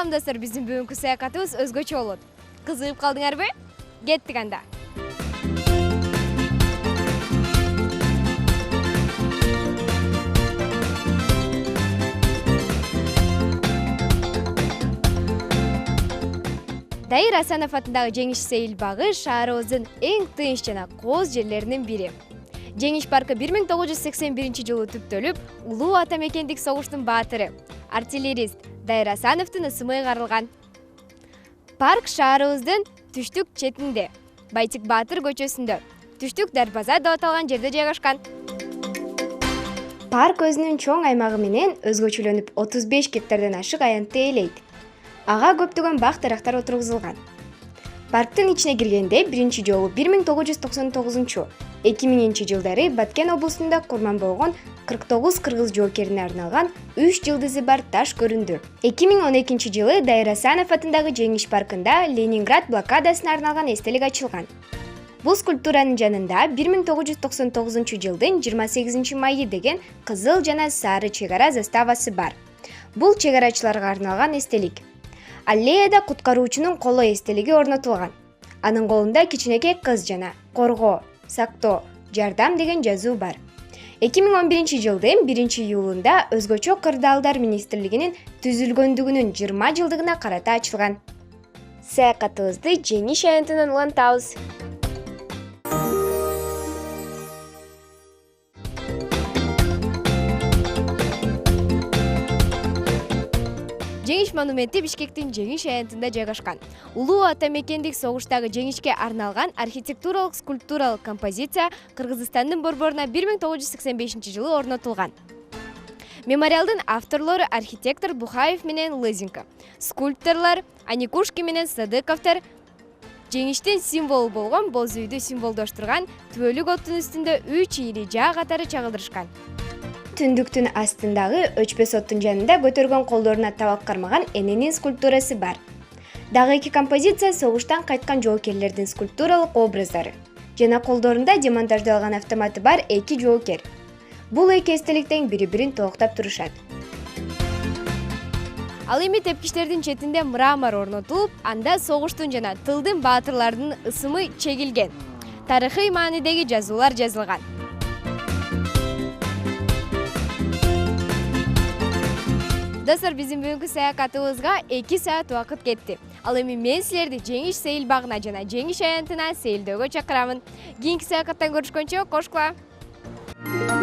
Салам достор, биздин бүгүнкү саякатыбыз өзгөчө болот. Кызыгып калдыңарбы? Кеттик анда. Дайыр Асанов атындагы Жеңиш Сейил багы шаарыбыздын эң тынч жана кооз жерлеринин бири. Жеңиш паркы 1981-жылы түптөлүп, улуу ата мекендик согуштун баатыры, артиллерист Дайыр Асановдун ысымы карылган. Парк шаарыбыздын түштүк четинде, Байтик Баатыр көчөсүндө, түштүк дарбаза деп аталган жерде жайгашкан. Парк өзүнүн чоң аймагы менен өзгөчөлөнүп 35 гектардан ашык аянтты ээлейт. Ага көптөгөн бак дарактар отургузулган. Парктын ичине киргенде биринчи жолу 1999-2000 жылдары Баткен облусунда курман болгон 49 кыргыз жоокерине арналган 3 жылдызы бар таш көрүндү. 2012 жылы Дайыр Асанов атындагы Жеңиш паркында Ленинград блокадасына арналган эстелик ачылган. Бул скульптуранын жанында 1999 жылдын 28 майы деген кызыл жана сары чегара заставасы бар. Бул чегарачыларга арналган эстелик. Аллеяда куткаруучунун коло эстелиги орнотулган. Анын колунда кичинекей кыз жана коргоо, сактоо, жардам деген жазуу бар. 2011 жылдын 1-июлунда өзгөчө кырдаалдар министрлигинин түзүлгөндүгүнүн 20 жылдыгына карата ачылган. Саякатыбызды Жеңиш аянтынан улантабыз. Жеңиш монументи Бишкектин Жеңиш аянтында жайгашкан. Улуу ата мекендик согуштагы жеңишке арналган архитектуралык скульптуралык композиция Кыргызстандын борборуна 1985 жылы орнотулган. Мемориалдын авторлору архитектор Бухаев менен Лызенко, скульпторлор Аникушки менен Садыковтор жеңиштин символу болгон боз үйдү символдоштурган түбөлүк оттун үстүндө 3 ийри жаа катары чагылдырышкан. Түндүктүн астындагы өчпөс оттун жанында көтөргөн колдоруна табак кармаган эненин скульптурасы бар. Дагы 2 композиция согуштан кайткан жоокерлердин скульптуралык образдары жана колдорунда демонтаждалган автоматы бар 2 жоокер. Бул 2 эстеликтен бири-бирин тооктап турушат. Ал эми тепкичтердин четинде мрамор орнотулуп, анда согуштун жана тылдын баатырлардын ысымы чегилген. Тарыхый маанидеги жазуулар жазылган. Достор, биздин бүгүнкү саякатыбызга 2 саат убакыт кетти. Ал эми мен силерди Жеңиш Сейил багына жана Жеңиш аянтына сейилдөөгө чакырамын. Кийинки саякаттан көрүшкөнчө, кошкула!